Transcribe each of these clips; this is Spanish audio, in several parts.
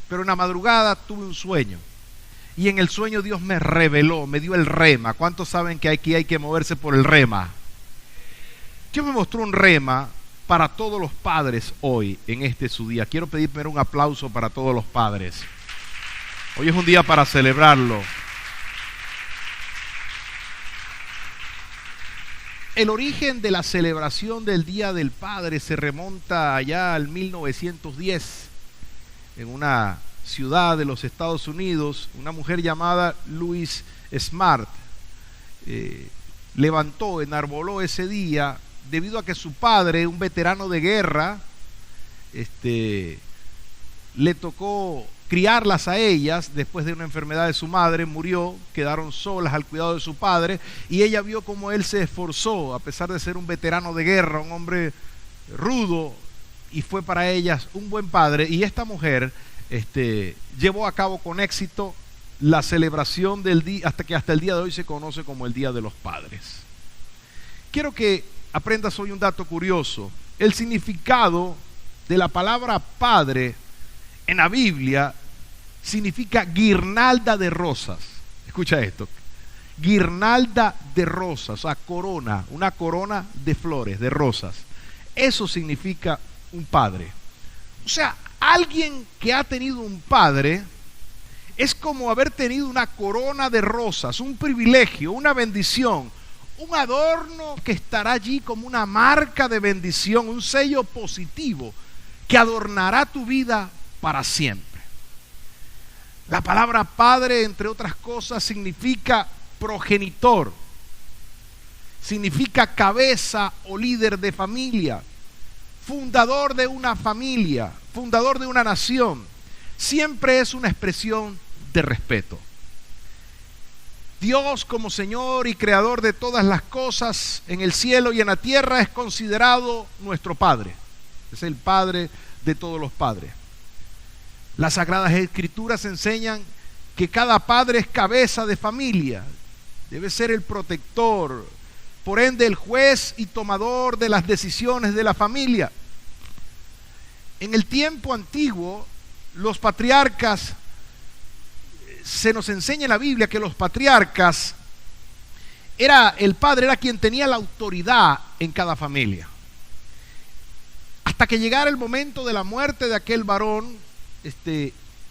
pero en la madrugada tuve un sueño. Y en el sueño Dios me reveló, me dio el rema. ¿Cuántos saben que aquí hay que moverse por el rema? Dios me mostró un rema para todos los padres hoy, en este su día. Quiero pedir primero un aplauso para todos los padres. Hoy es un día para celebrarlo. El origen de la celebración del Día del Padre se remonta allá al 1910, en una ciudad de los Estados Unidos. Una mujer llamada Louise Smart enarboló ese día debido a que su padre, un veterano de guerra, le tocó criarlas a ellas después de una enfermedad de su madre, murió, quedaron solas al cuidado de su padre, y ella vio cómo él se esforzó, a pesar de ser un veterano de guerra, un hombre rudo, y fue para ellas un buen padre. Y esta mujer llevó a cabo con éxito la celebración del día, hasta el día de hoy se conoce como el Día de los Padres. Quiero que aprendas hoy un dato curioso. El significado de la palabra padre en la Biblia significa guirnalda de rosas. Escucha esto: guirnalda de rosas, o sea, corona, una corona de flores, de rosas. Eso significa un padre. O sea, alguien que ha tenido un padre es como haber tenido una corona de rosas, un privilegio, una bendición, un adorno que estará allí como una marca de bendición, un sello positivo que adornará tu vida para siempre. La palabra padre, entre otras cosas, significa progenitor, significa cabeza o líder de familia, fundador de una familia, fundador de una nación. Siempre es una expresión de respeto. Dios, como Señor y Creador de todas las cosas en el cielo y en la tierra, es considerado nuestro Padre. Es el Padre de todos los padres. Las Sagradas Escrituras enseñan que cada padre es cabeza de familia, debe ser el protector, por ende el juez y tomador de las decisiones de la familia. En el tiempo antiguo, los patriarcas, se nos enseña en la Biblia que los patriarcas, el padre era quien tenía la autoridad en cada familia. Hasta que llegara el momento de la muerte de aquel varón,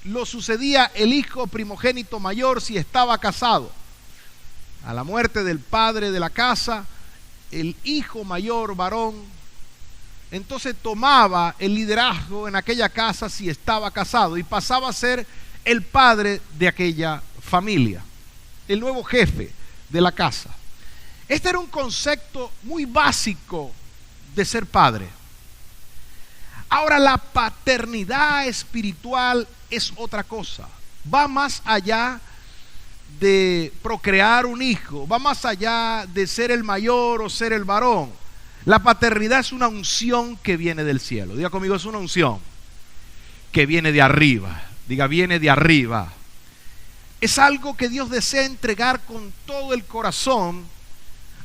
lo sucedía el hijo primogénito mayor si estaba casado. A la muerte del padre de la casa, el hijo mayor varón entonces tomaba el liderazgo en aquella casa si estaba casado y pasaba a ser el padre de aquella familia, el nuevo jefe de la casa. Este era un concepto muy básico de ser padre. Ahora, la paternidad espiritual es otra cosa. Va más allá de procrear un hijo, va más allá de ser el mayor o ser el varón. La paternidad es una unción que viene del cielo. Diga conmigo, es una unción que viene de arriba. Diga, viene de arriba. Es algo que Dios desea entregar con todo el corazón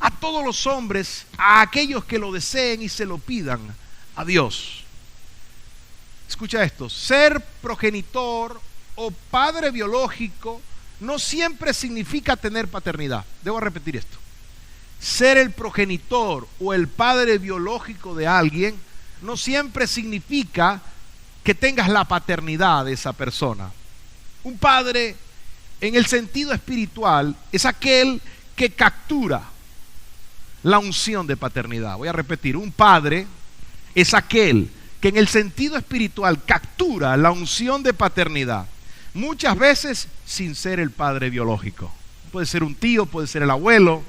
a todos los hombres, a aquellos que lo deseen y se lo pidan a Dios. Escucha esto: ser progenitor o padre biológico no siempre significa tener paternidad. Debo repetir esto. Ser el progenitor o el padre biológico de alguien no siempre significa que tengas la paternidad de esa persona. Un padre, en el sentido espiritual, es aquel que captura la unción de paternidad. Voy a repetir: un padre es aquel que en el sentido espiritual captura la unción de paternidad, muchas veces sin ser el padre biológico. Puede ser un tío, puede ser el abuelo,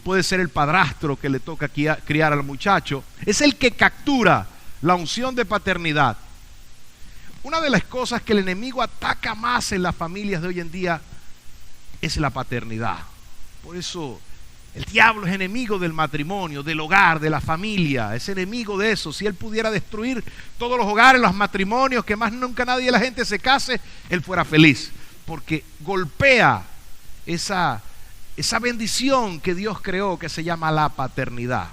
puede ser el padrastro que le toca criar al muchacho. Es el que captura la unción de paternidad. Una de las cosas que el enemigo ataca más en las familias de hoy en día es la paternidad. Por eso el diablo es enemigo del matrimonio, del hogar, de la familia. Es enemigo de eso. Si él pudiera destruir todos los hogares, los matrimonios, que más nunca nadie de la gente se case, él fuera feliz, porque golpea esa bendición que Dios creó, que se llama la paternidad.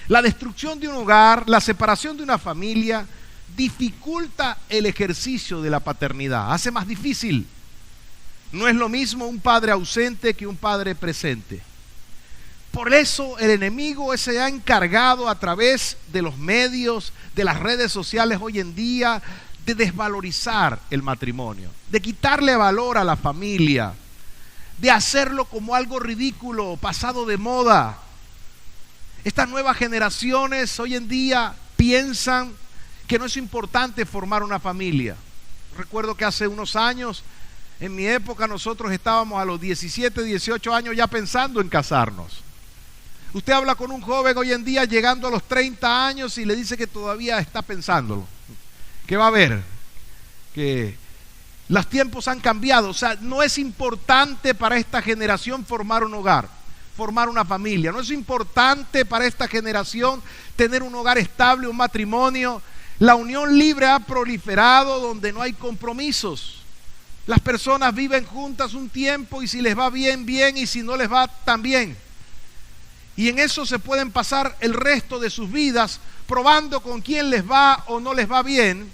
La destrucción de un hogar, la separación de una familia, dificulta el ejercicio de la paternidad, hace más difícil. No es lo mismo un padre ausente que un padre presente. Por eso el enemigo se ha encargado a través de los medios, de las redes sociales hoy en día, de desvalorizar el matrimonio, de quitarle valor a la familia, de hacerlo como algo ridículo, pasado de moda. Estas nuevas generaciones hoy en día piensan que no es importante formar una familia. Recuerdo que hace unos años, en mi época, nosotros estábamos a los 17, 18 años ya pensando en casarnos. Usted habla con un joven hoy en día llegando a los 30 años y le dice que todavía está pensándolo. ¿Qué va a haber? Que los tiempos han cambiado. O sea, no es importante para esta generación formar un hogar, formar una familia. No es importante para esta generación tener un hogar estable, un matrimonio. La unión libre ha proliferado donde no hay compromisos. Las personas viven juntas un tiempo y si les va bien, bien, y si no les va, también. Y en eso se pueden pasar el resto de sus vidas probando con quién les va o no les va bien,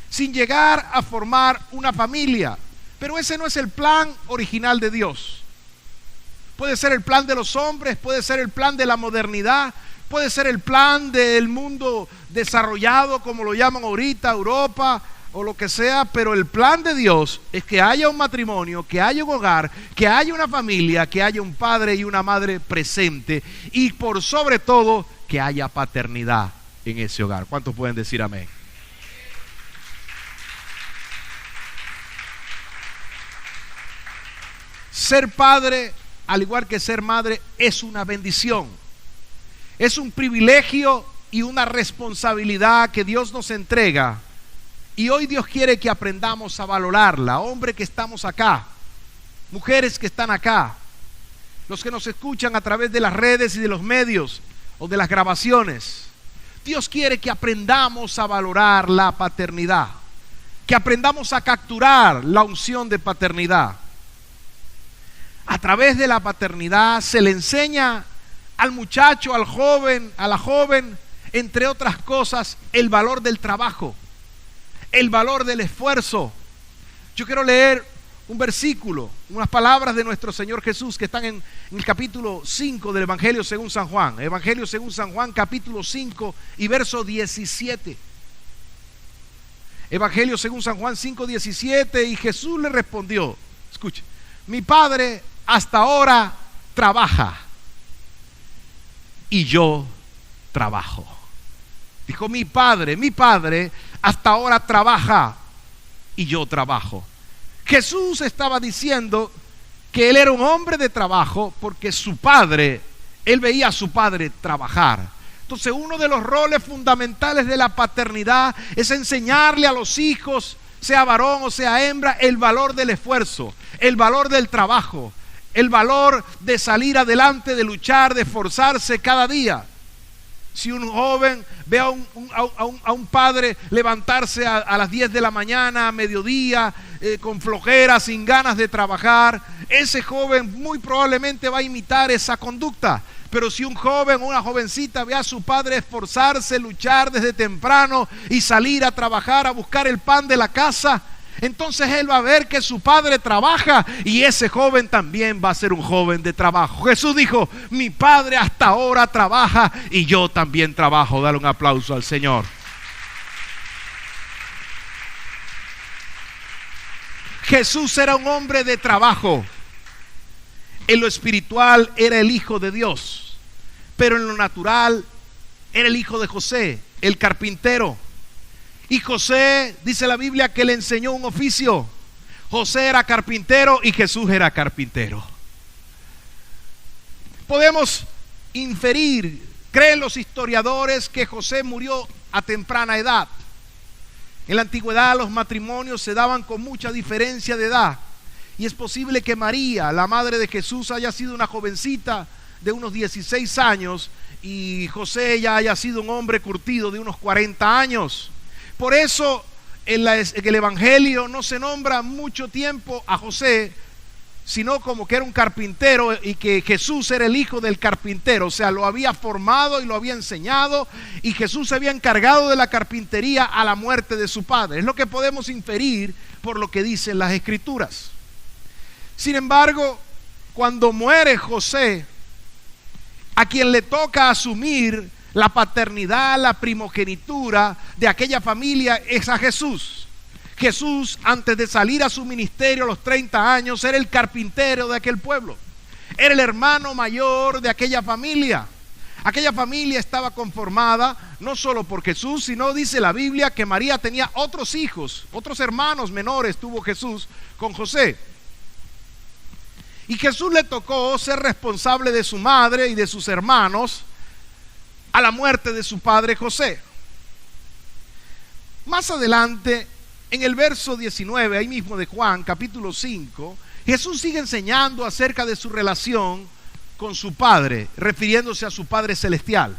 sin llegar a formar una familia. Pero ese no es el plan original de Dios. Puede ser el plan de los hombres, puede ser el plan de la modernidad, puede ser el plan del mundo desarrollado, como lo llaman ahorita, Europa o lo que sea, pero el plan de Dios es que haya un matrimonio, que haya un hogar, que haya una familia, que haya un padre y una madre presente y por sobre todo que haya paternidad en ese hogar. ¿Cuántos pueden decir amén? Ser padre, al igual que ser madre, es una bendición. Es un privilegio y una responsabilidad que Dios nos entrega. Y hoy Dios quiere que aprendamos a valorarla. Hombres que estamos acá, mujeres que están acá, los que nos escuchan a través de las redes y de los medios o de las grabaciones. Dios quiere que aprendamos a valorar la paternidad, que aprendamos a capturar la unción de paternidad. A través de la paternidad se le enseña al muchacho, al joven, a la joven, entre otras cosas, el valor del trabajo, el valor del esfuerzo. Yo quiero leer un versículo, unas palabras de nuestro Señor Jesús que están en el capítulo 5 del Evangelio según San Juan. Evangelio según San Juan, capítulo 5 y verso 17. Evangelio según San Juan 5, 17. Y Jesús le respondió, escuche, mi Padre hasta ahora trabaja y yo trabajo. Dijo mi Padre hasta ahora trabaja y yo trabajo. Jesús estaba diciendo que él era un hombre de trabajo porque su padre, él veía a su padre trabajar. Entonces uno de los roles fundamentales de la paternidad es enseñarle a los hijos, sea varón o sea hembra, el valor del esfuerzo, el valor del trabajo, el valor de salir adelante, de luchar, de esforzarse cada día. Si un joven ve a un padre levantarse a las 10 de la mañana, a mediodía, con flojera, sin ganas de trabajar, ese joven muy probablemente va a imitar esa conducta. Pero si un joven o una jovencita ve a su padre esforzarse, luchar desde temprano y salir a trabajar, a buscar el pan de la casa, entonces él va a ver que su padre trabaja y ese joven también va a ser un joven de trabajo. Jesús dijo, mi Padre hasta ahora trabaja y yo también trabajo. Dale un aplauso al Señor. Jesús era un hombre de trabajo. En lo espiritual era el Hijo de Dios, pero en lo natural era el hijo de José, el carpintero. Y José, dice la Biblia, que le enseñó un oficio. José era carpintero y Jesús era carpintero. Podemos inferir, creen los historiadores, que José murió a temprana edad. En la antigüedad los matrimonios se daban con mucha diferencia de edad. Y es posible que María, la madre de Jesús, haya sido una jovencita de unos 16 años y José ya haya sido un hombre curtido de unos 40 años. Por eso en el Evangelio no se nombra mucho tiempo a José sino como que era un carpintero y que Jesús era el hijo del carpintero. O sea, lo había formado y lo había enseñado, y Jesús se había encargado de la carpintería a la muerte de su padre. Es lo que podemos inferir por lo que dicen las Escrituras. Sin embargo, cuando muere José, a quien le toca asumir la paternidad, la primogenitura de aquella familia es a Jesús. Jesús, antes de salir a su ministerio a los 30 años, era el carpintero de aquel pueblo. Era el hermano mayor de aquella familia. Aquella familia estaba conformada no solo por Jesús, sino dice la Biblia que María tenía otros hijos, otros hermanos menores tuvo Jesús con José. Y Jesús le tocó ser responsable de su madre y de sus hermanos a la muerte de su padre José. Más adelante, en el verso 19, ahí mismo de Juan, capítulo 5, Jesús sigue enseñando acerca de su relación con su Padre, refiriéndose a su Padre Celestial.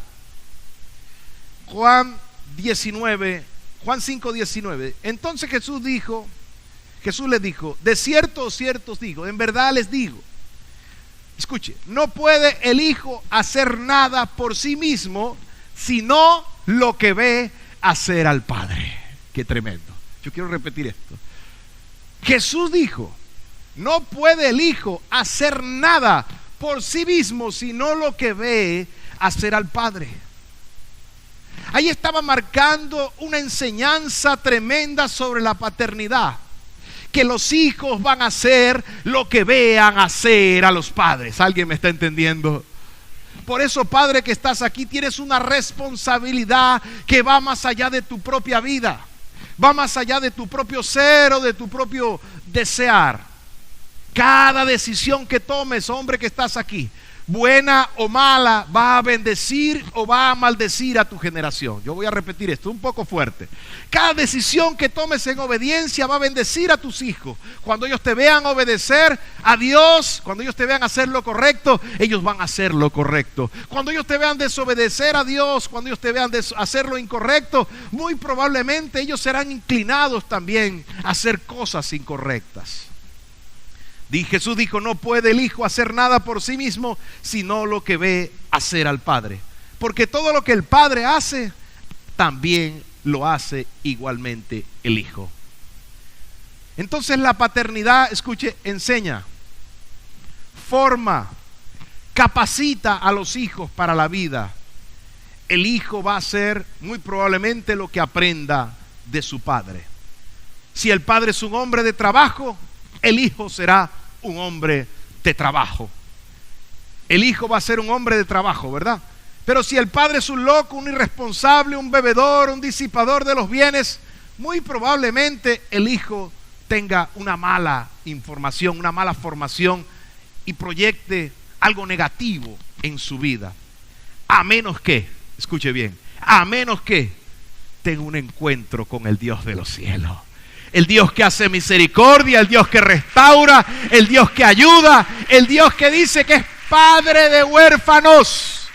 Juan 5:19. Entonces Jesús les dijo, de cierto, cierto os digo, en verdad les digo. Escuche, no puede el Hijo hacer nada por sí mismo, sino lo que ve hacer al Padre. Qué tremendo. Yo quiero repetir esto. Jesús dijo, no puede el Hijo hacer nada por sí mismo, sino lo que ve hacer al Padre. Ahí estaba marcando una enseñanza tremenda sobre la paternidad, que los hijos van a hacer lo que vean hacer a los padres. ¿Alguien me está entendiendo? Por eso, padre que estás aquí, tienes una responsabilidad que va más allá de tu propia vida, va más allá de tu propio ser o de tu propio desear. Cada decisión que tomes, hombre que estás aquí, buena o mala, va a bendecir o va a maldecir a tu generación. Yo voy a repetir esto un poco fuerte. Cada decisión que tomes en obediencia va a bendecir a tus hijos. Cuando ellos te vean obedecer a Dios, cuando ellos te vean hacer lo correcto, ellos van a hacer lo correcto. Cuando ellos te vean desobedecer a Dios, cuando ellos te vean hacer lo incorrecto, muy probablemente ellos serán inclinados también a hacer cosas incorrectas. Jesús dijo, no puede el Hijo hacer nada por sí mismo, sino lo que ve hacer al Padre. Porque todo lo que el Padre hace, también lo hace igualmente el Hijo. Entonces la paternidad, escuche, enseña, forma, capacita a los hijos para la vida. El Hijo va a hacer muy probablemente lo que aprenda de su Padre. Si el Padre es un hombre de trabajo, el Hijo será un hombre de trabajo. El Hijo va a ser un hombre de trabajo, ¿verdad? Pero si el Padre es un loco, un irresponsable, un bebedor, un disipador de los bienes, muy probablemente el Hijo tenga una mala información, una mala formación y proyecte algo negativo en su vida. A menos que, escuche bien, a menos que tenga un encuentro con el Dios de los cielos. El Dios que hace misericordia, el Dios que restaura, el Dios que ayuda, el Dios que dice que es padre de huérfanos.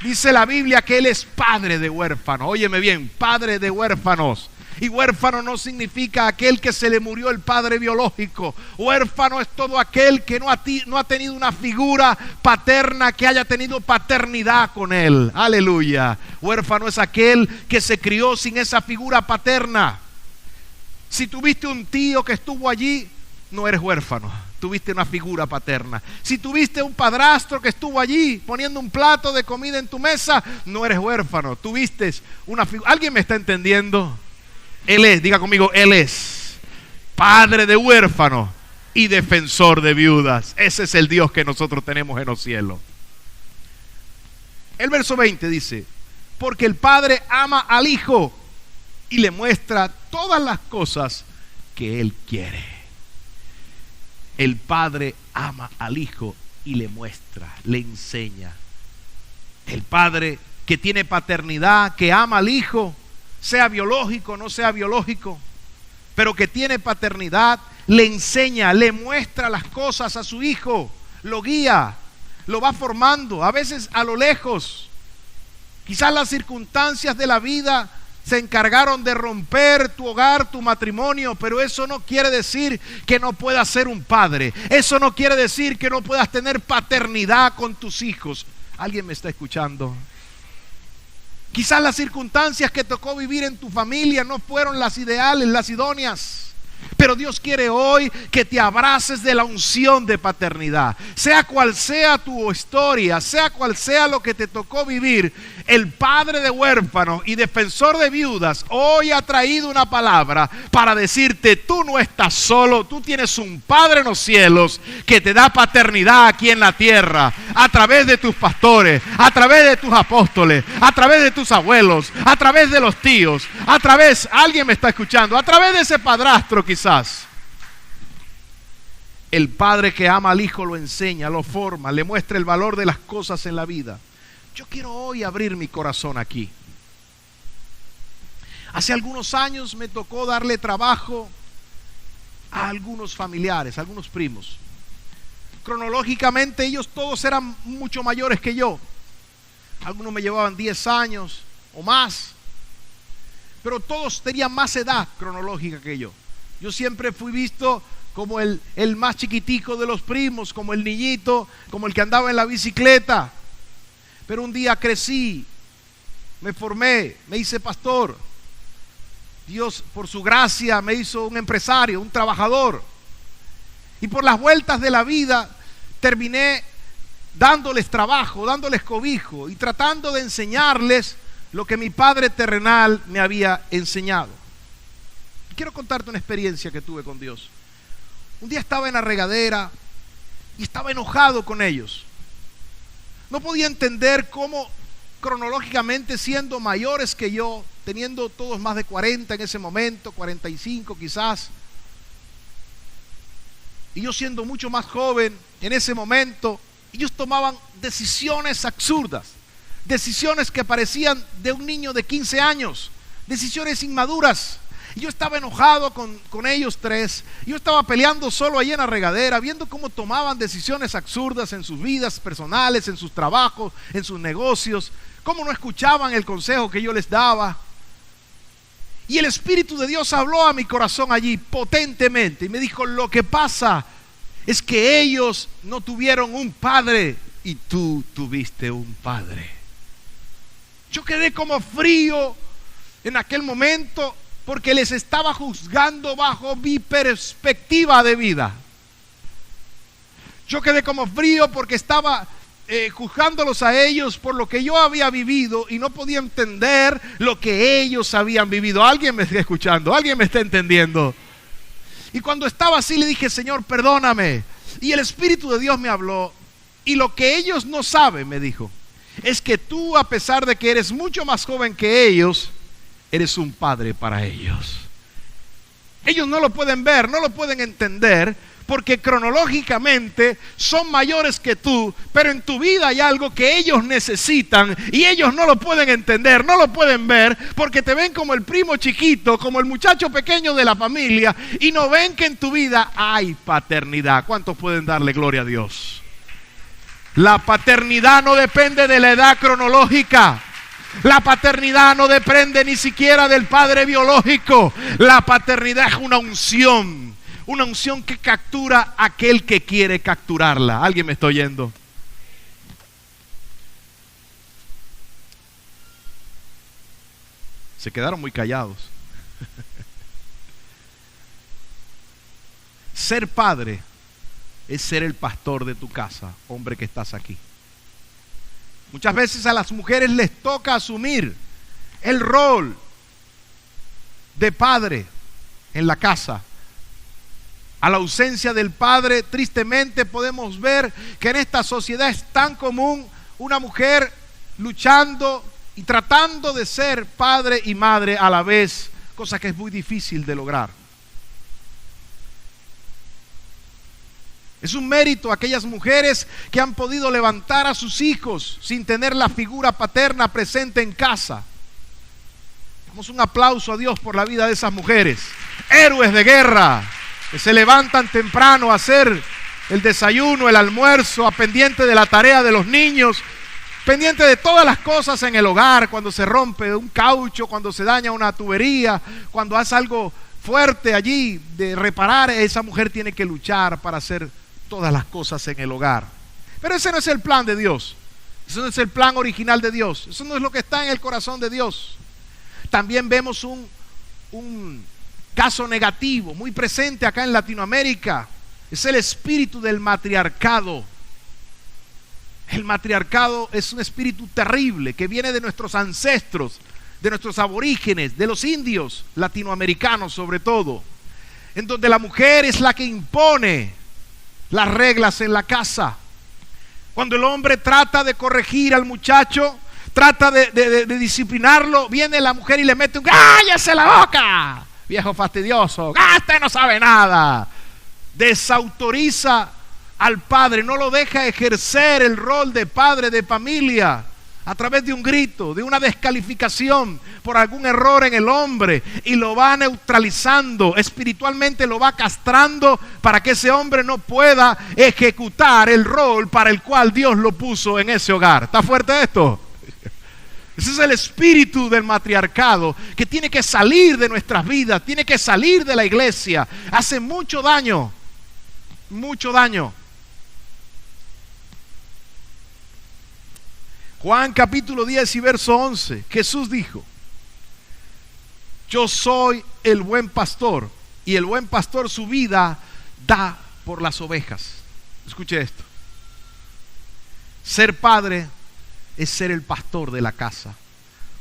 Dice la Biblia que Él es padre de huérfanos. Óyeme bien, padre de huérfanos. Y huérfano no significa aquel que se le murió el padre biológico. Huérfano es todo aquel que no ha tenido una figura paterna que haya tenido paternidad con él. Aleluya. Huérfano es aquel que se crió sin esa figura paterna. Si tuviste un tío que estuvo allí, no eres huérfano, tuviste una figura paterna. Si tuviste un padrastro que estuvo allí poniendo un plato de comida en tu mesa, no eres huérfano, tuviste una figura. ¿Alguien me está entendiendo? Él es, diga conmigo, Él es padre de huérfanos y defensor de viudas. Ese es el Dios que nosotros tenemos en los cielos. El verso 20 dice, porque el Padre ama al Hijo y le muestra todas las cosas que Él quiere. El Padre ama al Hijo y le muestra, le enseña. El Padre que tiene paternidad, que ama al Hijo, sea biológico o no sea biológico, pero que tiene paternidad, le enseña, le muestra las cosas a su Hijo, lo guía, lo va formando, a veces a lo lejos. Quizás las circunstancias de la vida se encargaron de romper tu hogar, tu matrimonio, pero eso no quiere decir que no puedas ser un padre. Eso no quiere decir que no puedas tener paternidad con tus hijos. ¿Alguien me está escuchando? Quizás las circunstancias que tocó vivir en tu familia no fueron las ideales, las idóneas. Pero Dios quiere hoy que te abraces de la unción de paternidad. Sea cual sea tu historia, sea cual sea lo que te tocó vivir, el padre de huérfanos y defensor de viudas hoy ha traído una palabra para decirte: tú no estás solo, tú tienes un Padre en los cielos que te da paternidad aquí en la tierra, a través de tus pastores, a través de tus apóstoles, a través de tus abuelos, a través de los tíos, a través, alguien me está escuchando, a través de ese padrastro quizás. El padre que ama al hijo lo enseña, lo forma, le muestra el valor de las cosas en la vida. Yo quiero hoy abrir mi corazón aquí. Hace algunos años me tocó darle trabajo a algunos familiares, a algunos primos. Cronológicamente ellos todos eran mucho mayores que yo. Algunos me llevaban 10 años o más, pero todos tenían más edad cronológica que yo. Yo siempre fui visto como el más chiquitico de los primos, como el niñito, como el que andaba en la bicicleta. Pero un día crecí, me formé, me hice pastor. Dios, por su gracia, me hizo un empresario, un trabajador. Y por las vueltas de la vida, terminé dándoles trabajo, dándoles cobijo y tratando de enseñarles lo que mi padre terrenal me había enseñado. Quiero contarte una experiencia que tuve con Dios. Un día estaba en la regadera y estaba enojado con ellos. No podía entender cómo cronológicamente, siendo mayores que yo, teniendo todos más de 40 en ese momento, 45 quizás, y yo siendo mucho más joven en ese momento, ellos tomaban decisiones absurdas, decisiones que parecían de un niño de 15 años, decisiones inmaduras. Y yo estaba enojado con ellos tres. Yo estaba peleando solo allí en la regadera, viendo cómo tomaban decisiones absurdas en sus vidas personales, en sus trabajos, en sus negocios, cómo no escuchaban el consejo que yo les daba. Y el Espíritu de Dios habló a mi corazón allí potentemente y me dijo: lo que pasa es que ellos no tuvieron un padre y tú tuviste un padre. Yo quedé como frío en aquel momento, porque les estaba juzgando bajo mi perspectiva de vida. Yo quedé como frío porque estaba juzgándolos a ellos por lo que yo había vivido y no podía entender lo que ellos habían vivido. ¿Alguien me está escuchando? ¿Alguien me está entendiendo? Y cuando estaba así le dije: Señor, perdóname. Y el Espíritu de Dios me habló. Y lo que ellos no saben, me dijo, es que tú, a pesar de que eres mucho más joven que ellos, eres un padre para ellos. Ellos no lo pueden ver, no lo pueden entender, porque cronológicamente son mayores que tú, pero en tu vida hay algo que ellos necesitan y ellos no lo pueden entender, no lo pueden ver, porque te ven como el primo chiquito, como el muchacho pequeño de la familia, y no ven que en tu vida hay paternidad. ¿Cuántos pueden darle gloria a Dios? La paternidad no depende de la edad cronológica. La paternidad no depende ni siquiera del padre biológico. La paternidad es una unción que captura a aquel que quiere capturarla. ¿Alguien me está oyendo? Se quedaron muy callados. Ser padre es ser el pastor de tu casa, hombre que estás aquí. Muchas veces a las mujeres les toca asumir el rol de padre en la casa. A la ausencia del padre, tristemente podemos ver que en esta sociedad es tan común una mujer luchando y tratando de ser padre y madre a la vez, cosa que es muy difícil de lograr. Es un mérito aquellas mujeres que han podido levantar a sus hijos sin tener la figura paterna presente en casa. Damos un aplauso a Dios por la vida de esas mujeres, héroes de guerra, que se levantan temprano a hacer el desayuno, el almuerzo, a pendiente de la tarea de los niños, pendiente de todas las cosas en el hogar, cuando se rompe un caucho, cuando se daña una tubería, cuando hace algo fuerte allí de reparar, esa mujer tiene que luchar para hacer todas las cosas en el hogar. Pero ese no es el plan de Dios. Eso no es el plan original de Dios. Eso no es lo que está en el corazón de Dios. También vemos un caso negativo muy presente acá en Latinoamérica. Es el espíritu del matriarcado. El matriarcado es un espíritu terrible que viene de nuestros ancestros, de nuestros aborígenes, de los indios latinoamericanos sobre todo, en donde la mujer es la que impone las reglas en la casa. Cuando el hombre trata de corregir al muchacho, trata de disciplinarlo, viene la mujer y le mete un ¡cállese la boca! Viejo fastidioso, usted no sabe nada. Desautoriza al padre, no lo deja ejercer el rol de padre de familia a través de un grito, de una descalificación por algún error en el hombre, y lo va neutralizando, espiritualmente lo va castrando para que ese hombre no pueda ejecutar el rol para el cual Dios lo puso en ese hogar. ¿Está fuerte esto? Ese es el espíritu del matriarcado que tiene que salir de nuestras vidas, tiene que salir de la iglesia. Hace mucho daño, mucho daño. Juan capítulo 10 y verso 11, Jesús dijo: yo soy el buen pastor, y el buen pastor su vida da por las ovejas. Escuche esto. Ser padre es ser el pastor de la casa.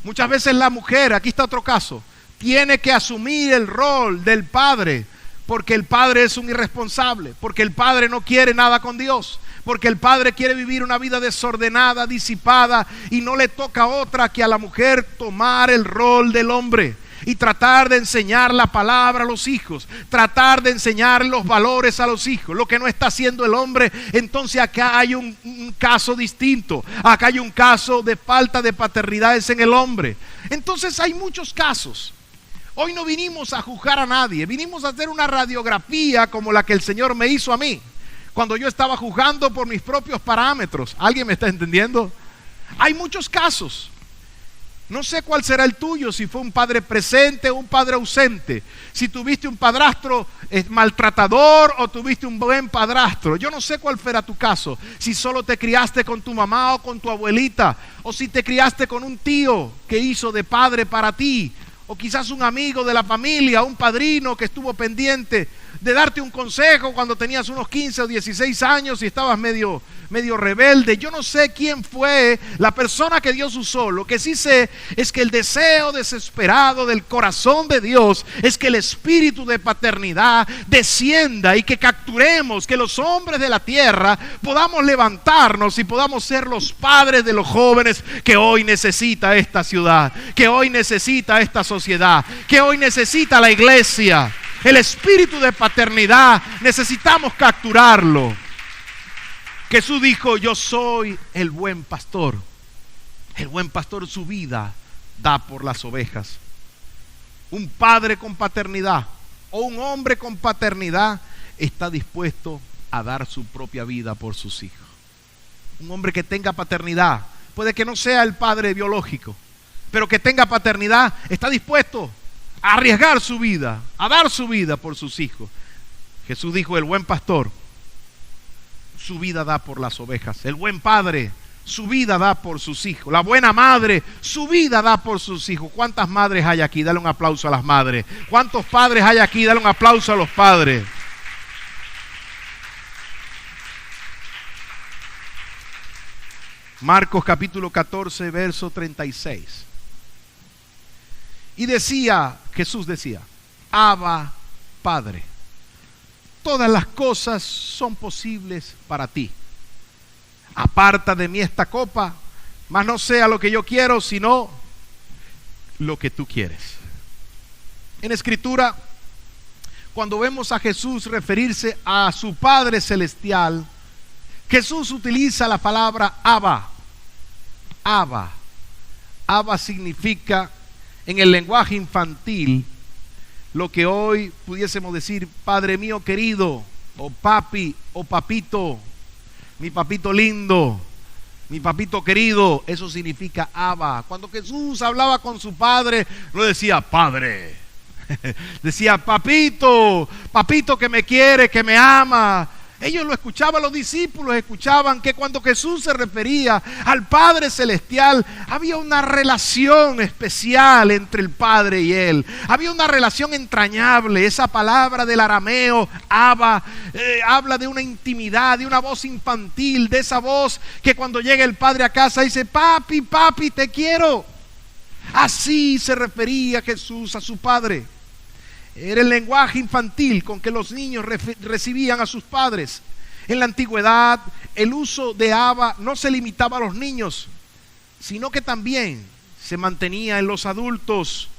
Muchas veces la mujer, aquí está otro caso, tiene que asumir el rol del padre, porque el padre es un irresponsable, porque el padre no quiere nada con Dios, porque el padre quiere vivir una vida desordenada, disipada, y no le toca otra que a la mujer tomar el rol del hombre y tratar de enseñar la palabra a los hijos, tratar de enseñar los valores a los hijos, lo que no está haciendo el hombre. Entonces acá hay un caso distinto, acá hay un caso de falta de paternidades en el hombre. Entonces hay muchos casos. Hoy no vinimos a juzgar a nadie, vinimos a hacer una radiografía como la que el Señor me hizo a mí, cuando yo estaba juzgando por mis propios parámetros. ¿Alguien me está entendiendo? Hay muchos casos. No sé cuál será el tuyo, si fue un padre presente o un padre ausente, si tuviste un padrastro maltratador o tuviste un buen padrastro. Yo no sé cuál fuera tu caso, si solo te criaste con tu mamá o con tu abuelita, o si te criaste con un tío que hizo de padre para ti, o quizás un amigo de la familia, un padrino que estuvo pendiente de darte un consejo cuando tenías unos 15 o 16 años y estabas medio rebelde. Yo no sé quién fue la persona que Dios usó. Lo que sí sé es que el deseo desesperado del corazón de Dios es que el espíritu de paternidad descienda y que capturemos, que los hombres de la tierra podamos levantarnos y podamos ser los padres de los jóvenes que hoy necesita esta ciudad, que hoy necesita esta sociedad, que hoy necesita la iglesia. El espíritu de paternidad necesitamos capturarlo. Jesús dijo: yo soy el buen pastor. El buen pastor su vida da por las ovejas. Un padre con paternidad o un hombre con paternidad está dispuesto a dar su propia vida por sus hijos. Un hombre que tenga paternidad, puede que no sea el padre biológico, pero que tenga paternidad, está dispuesto a arriesgar su vida, a dar su vida por sus hijos. Jesús dijo: el buen pastor su vida da por las ovejas. El buen padre su vida da por sus hijos. La buena madre su vida da por sus hijos. ¿Cuántas madres hay aquí? Dale un aplauso a las madres. ¿Cuántos padres hay aquí? Dale un aplauso a los padres. Marcos capítulo 14 verso 36. Y decía, Jesús decía: Abba, Padre, todas las cosas son posibles para ti. Aparta de mí esta copa, mas no sea lo que yo quiero, sino lo que tú quieres. En Escritura, cuando vemos a Jesús referirse a su Padre Celestial, Jesús utiliza la palabra Abba. Abba. Abba significa, en el lenguaje infantil, lo que hoy pudiésemos decir: Padre mío querido, o papi, o papito, mi papito lindo, mi papito querido, eso significa Abba. Cuando Jesús hablaba con su Padre, no decía Padre, decía papito, papito que me quiere, que me ama. Ellos lo escuchaban, los discípulos escuchaban que cuando Jesús se refería al Padre Celestial, había una relación especial entre el Padre y Él. Había una relación entrañable. Esa palabra del arameo, Abba, habla de una intimidad, de una voz infantil, de esa voz que cuando llega el Padre a casa dice, papi, papi, te quiero. Así se refería Jesús a su Padre. Era el lenguaje infantil con que los niños recibían a sus padres. En la antigüedad, el uso de Abba no se limitaba a los niños, sino que también se mantenía en los adultos.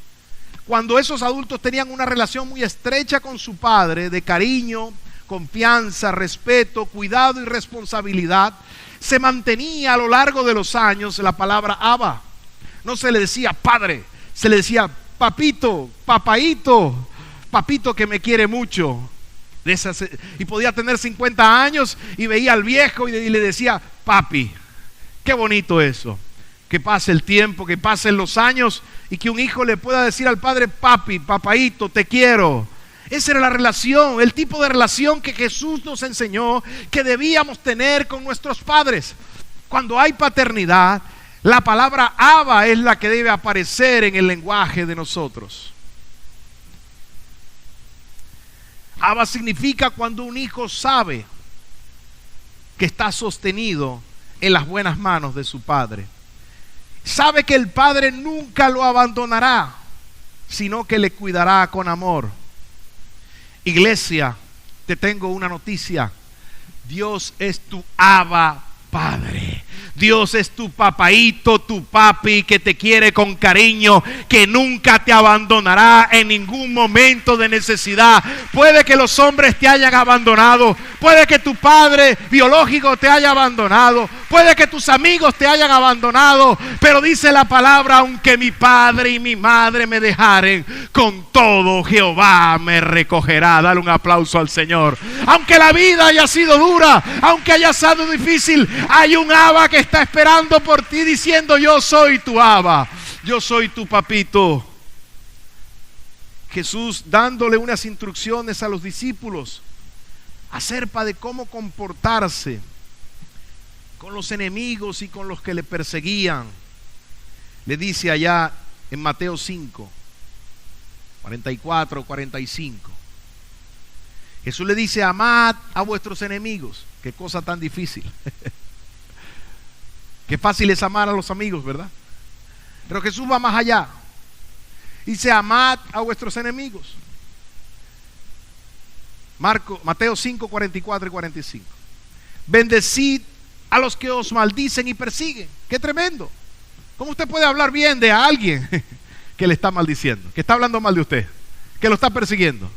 Cuando esos adultos tenían una relación muy estrecha con su padre, de cariño, confianza, respeto, cuidado y responsabilidad, se mantenía a lo largo de los años la palabra Abba. No se le decía padre, se le decía papito, papaíto, papito que me quiere mucho. Y podía tener 50 años y veía al viejo y le decía papi. Qué bonito eso, que pase el tiempo, que pasen los años y que un hijo le pueda decir al padre papi, papaíto, te quiero. Esa era la relación, el tipo de relación que Jesús nos enseñó que debíamos tener con nuestros padres. Cuando hay paternidad, la palabra Abba es la que debe aparecer en el lenguaje de nosotros. Abba significa cuando un hijo sabe que está sostenido en las buenas manos de su padre. Sabe que el padre nunca lo abandonará, sino que le cuidará con amor. Iglesia, te tengo una noticia. Dios es tu Abba Padre. Dios es tu papaíto, tu papi, que te quiere con cariño, que nunca te abandonará en ningún momento de necesidad. Puede que los hombres te hayan abandonado, puede que tu padre biológico te haya abandonado, puede que tus amigos te hayan abandonado, pero dice la palabra, aunque mi padre y mi madre me dejaren, con todo Jehová me recogerá. Dale un aplauso al Señor. Aunque la vida haya sido dura, aunque haya sido difícil, hay un Abba que está esperando por ti diciendo, yo soy tu Abba, yo soy tu papito. Jesús dándole unas instrucciones a los discípulos acerca de cómo comportarse con los enemigos y con los que le perseguían. Le dice allá en Mateo 5, 44, 45. Jesús le dice, amad a vuestros enemigos. Qué cosa tan difícil. Qué fácil es amar a los amigos, ¿verdad? Pero Jesús va más allá. Dice, amad a vuestros enemigos. Mateo 5, 44 y 45. Bendecid a los que os maldicen y persiguen. Qué tremendo. ¿Cómo usted puede hablar bien de alguien que le está maldiciendo, que está hablando mal de usted, que lo está persiguiendo?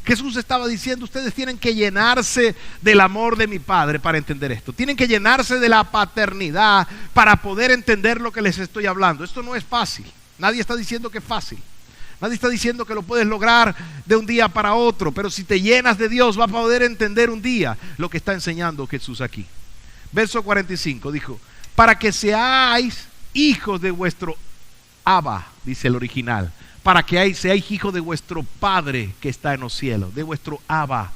Jesús estaba diciendo, ustedes tienen que llenarse del amor de mi Padre para entender esto. Tienen que llenarse de la paternidad para poder entender lo que les estoy hablando. Esto no es fácil. Nadie está diciendo que es fácil. Nadie está diciendo que lo puedes lograr de un día para otro. Pero si te llenas de Dios, vas a poder entender un día lo que está enseñando Jesús aquí. Verso 45 dijo, para que seáis hijos de vuestro Abba, dice el original. Para que seáis hijos de vuestro Padre que está en los cielos, de vuestro Abba.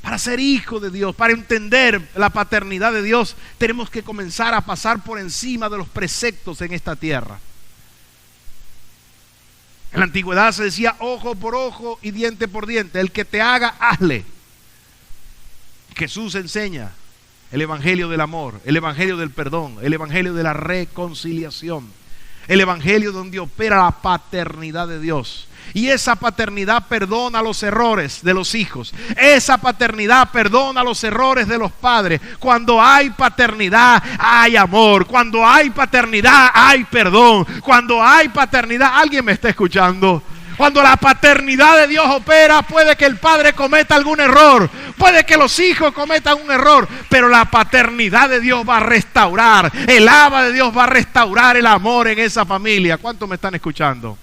Para ser hijo de Dios, para entender la paternidad de Dios, tenemos que comenzar a pasar por encima de los preceptos en esta tierra. En la antigüedad se decía ojo por ojo y diente por diente. El que te haga, hazle. Jesús enseña el evangelio del amor, el evangelio del perdón, el evangelio de la reconciliación. El evangelio donde opera la paternidad de Dios. Y esa paternidad perdona los errores de los hijos. Esa paternidad perdona los errores de los padres. Cuando hay paternidad hay amor. Cuando hay paternidad hay perdón. Cuando hay paternidad, ¿alguien me está escuchando? Cuando la paternidad de Dios opera, puede que el padre cometa algún error, puede que los hijos cometan un error, pero la paternidad de Dios va a restaurar, el Abba de Dios va a restaurar el amor en esa familia. ¿Cuántos me están escuchando?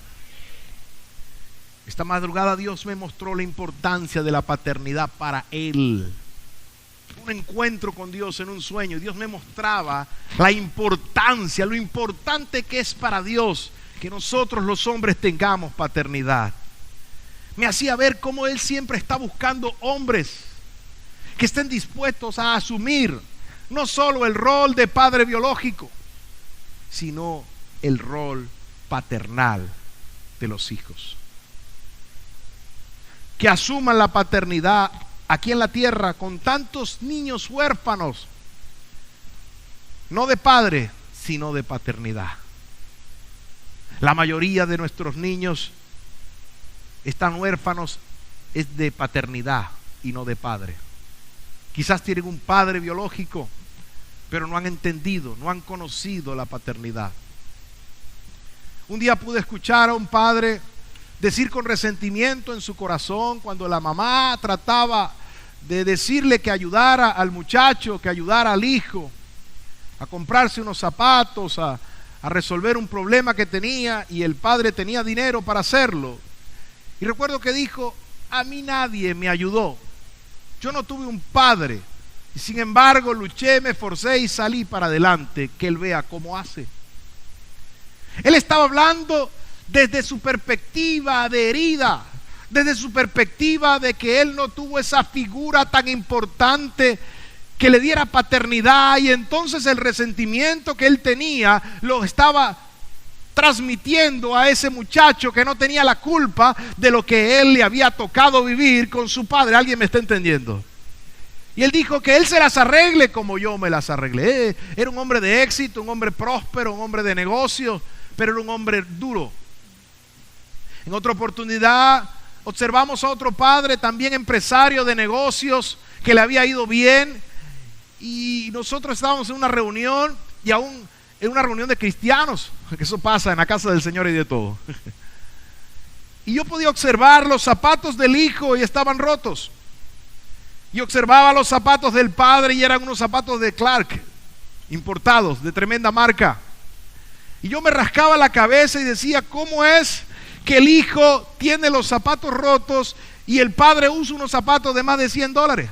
Esta madrugada Dios me mostró la importancia de la paternidad para Él. un encuentro con Dios en un sueño. Dios me mostraba la importancia, lo importante que es para Dios que nosotros los hombres tengamos paternidad. Me hacía ver cómo Él siempre está buscando hombres que estén dispuestos a asumir no solo el rol de padre biológico, sino el rol paternal de los hijos. Que asuman la paternidad aquí en la tierra con tantos niños huérfanos, no de padre, sino de paternidad. La mayoría de nuestros niños están huérfanos es de paternidad y no de padre. Quizás tienen un padre biológico, pero no han entendido, no han conocido la paternidad. Un día pude escuchar a un padre decir con resentimiento en su corazón, cuando la mamá trataba de decirle que ayudara al muchacho, que ayudara al hijo a comprarse unos zapatos, a resolver un problema que tenía, y el padre tenía dinero para hacerlo. Y recuerdo que dijo: a mí nadie me ayudó, yo no tuve un padre, y sin embargo luché, me esforcé y salí para adelante, que él vea cómo hace. Él estaba hablando desde su perspectiva de herida, desde su perspectiva de que él no tuvo esa figura tan importante que le diera paternidad, y entonces el resentimiento que él tenía lo estaba transmitiendo a ese muchacho que no tenía la culpa de lo que él le había tocado vivir con su padre. ¿Alguien me está entendiendo? Y él dijo que él se las arregle como yo me las arreglé. Era un hombre de éxito, un hombre próspero, un hombre de negocios, pero era un hombre duro. En otra oportunidad observamos a otro padre, también empresario de negocios, que le había ido bien, y nosotros estábamos en una reunión, y aún en una reunión de cristianos, que eso pasa en la casa del Señor y de todo. Y yo podía observar los zapatos del hijo y estaban rotos. Y observaba los zapatos del padre y eran unos zapatos de Clark, importados, de tremenda marca. Y yo me rascaba la cabeza y decía: ¿cómo es que el hijo tiene los zapatos rotos y el padre usa unos zapatos de más de $100?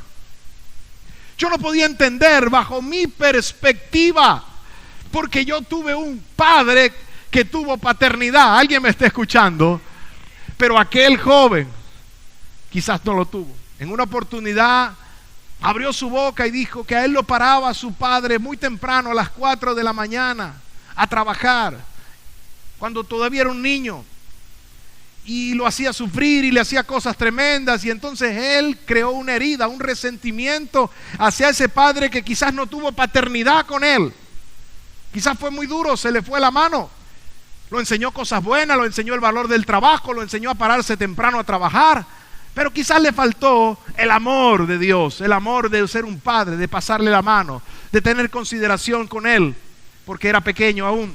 Yo no podía entender bajo mi perspectiva, porque yo tuve un padre que tuvo paternidad. ¿Alguien me está escuchando? Pero aquel joven quizás no lo tuvo. En una oportunidad abrió su boca y dijo que a él lo paraba su padre muy temprano, a las 4 de la mañana, a trabajar, cuando todavía era un niño, y lo hacía sufrir y le hacía cosas tremendas. Y entonces él creó una herida, un resentimiento hacia ese padre que quizás no tuvo paternidad con él. Quizás fue muy duro, se le fue la mano. Lo enseñó cosas buenas, lo enseñó el valor del trabajo, lo enseñó a pararse temprano a trabajar, pero quizás le faltó el amor de Dios, el amor de ser un padre, de pasarle la mano, de tener consideración con él, porque era pequeño aún.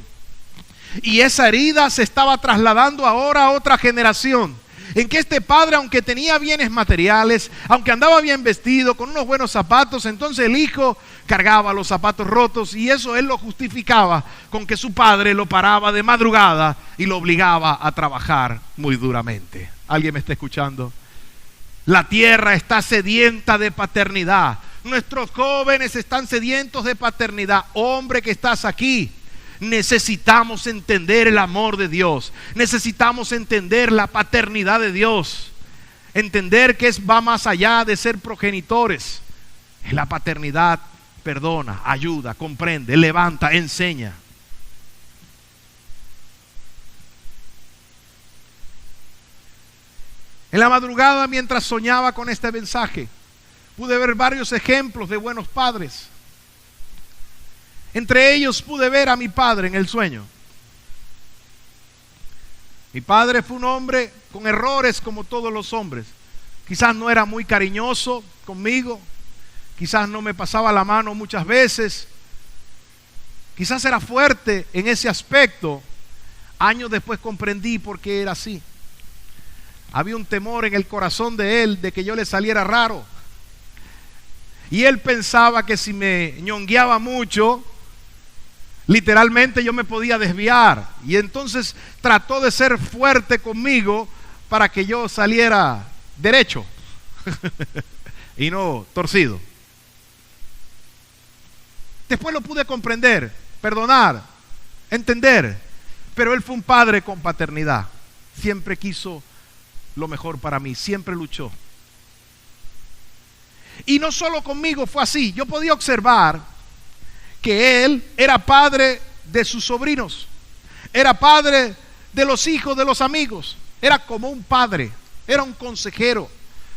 Y esa herida se estaba trasladando ahora a otra generación, en que este padre, aunque tenía bienes materiales, aunque andaba bien vestido, con unos buenos zapatos, entonces el hijo cargaba los zapatos rotos, y eso él lo justificaba con que su padre lo paraba de madrugada y lo obligaba a trabajar muy duramente. ¿Alguien me está escuchando? La tierra está sedienta de paternidad. Nuestros jóvenes están sedientos de paternidad. Hombre que estás aquí, necesitamos entender el amor de Dios. Necesitamos entender la paternidad de Dios. Entender que va más allá de ser progenitores. La paternidad perdona, ayuda, comprende, levanta, enseña. En la madrugada, mientras soñaba con este mensaje, pude ver varios ejemplos de buenos padres. Entre ellos pude ver a mi padre en el sueño. Mi padre fue un hombre con errores como todos los hombres. Quizás no era muy cariñoso conmigo, quizás no me pasaba la mano muchas veces, quizás era fuerte en ese aspecto. Años después comprendí por qué era así. Había un temor en el corazón de él de que yo le saliera raro. Y él pensaba que si me ñongueaba mucho, literalmente yo me podía desviar. Y entonces trató de ser fuerte conmigo para que yo saliera derecho y no torcido. Después lo pude comprender, perdonar, entender. Pero él fue un padre con paternidad. Siempre quiso lo mejor para mí, siempre luchó. Y no solo conmigo fue así. Yo podía observar que él era padre de sus sobrinos, era padre de los hijos de los amigos, era como un padre, era un consejero.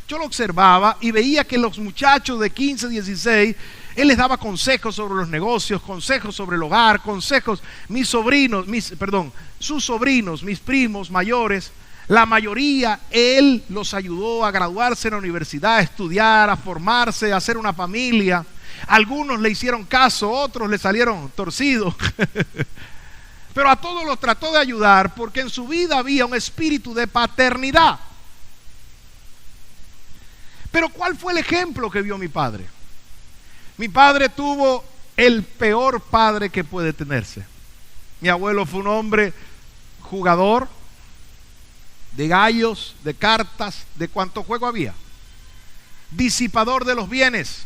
Yo lo observaba y veía que los muchachos de 15, 16, él les daba consejos sobre los negocios, consejos sobre el hogar, consejos. Sus sobrinos, mis primos mayores, la mayoría, él los ayudó a graduarse en la universidad, a estudiar, a formarse, a hacer una familia. Algunos le hicieron caso, otros le salieron torcidos. Pero a todos los trató de ayudar porque en su vida había un espíritu de paternidad. Pero ¿cuál fue el ejemplo que vio mi padre? Mi padre tuvo el peor padre que puede tenerse. Mi abuelo fue un hombre jugador de gallos, de cartas, de cuánto juego había. Disipador de los bienes.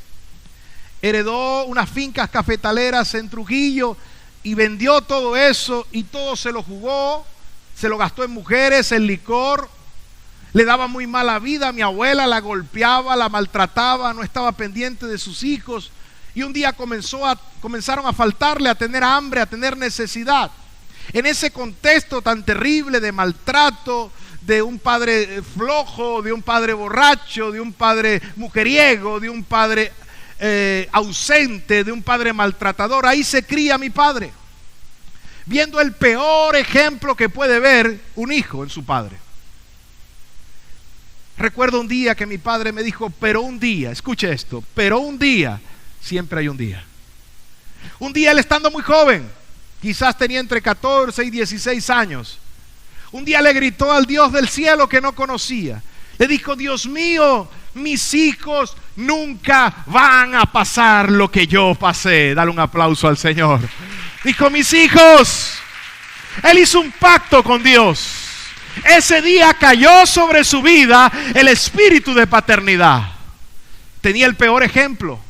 Heredó unas fincas cafetaleras en Trujillo y vendió todo eso y todo se lo jugó, se lo gastó en mujeres, en licor. Le daba muy mala vida a mi abuela, la golpeaba, la maltrataba, no estaba pendiente de sus hijos. Y un día comenzaron a faltarle, a tener hambre, a tener necesidad. En ese contexto tan terrible de maltrato, de un padre flojo, de un padre borracho, de un padre mujeriego, de un padre ausente, de un padre maltratador, ahí se cría mi padre, viendo el peor ejemplo que puede ver un hijo en su padre. Recuerdo un día que mi padre me dijo, pero un día, escuche esto, pero un día, siempre hay un día. Un día él estando muy joven, quizás tenía entre 14 y 16 años, un día le gritó al Dios del cielo que no conocía. Le dijo, Dios mío, mis hijos nunca van a pasar lo que yo pasé. Dale un aplauso al Señor. Dijo, mis hijos. Él hizo un pacto con Dios. Ese día cayó sobre su vida el espíritu de paternidad. Tenía el peor ejemplo.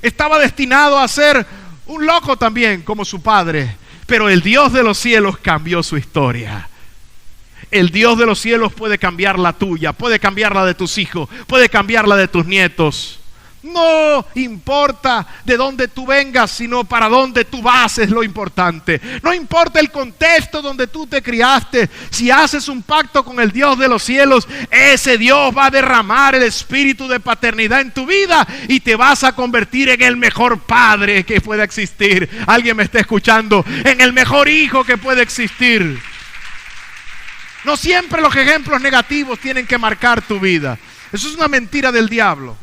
Estaba destinado a ser un loco también como su padre. Pero el Dios de los cielos cambió su historia. El Dios de los cielos puede cambiar la tuya, puede cambiar la de tus hijos, puede cambiar la de tus nietos. No importa de dónde tú vengas, sino para dónde tú vas es lo importante. No importa el contexto donde tú te criaste. Si haces un pacto con el Dios de los cielos, ese Dios va a derramar el espíritu de paternidad en tu vida y te vas a convertir en el mejor padre que pueda existir. ¿Alguien me está escuchando? En el mejor hijo que puede existir. No siempre los ejemplos negativos tienen que marcar tu vida. Eso es una mentira del diablo.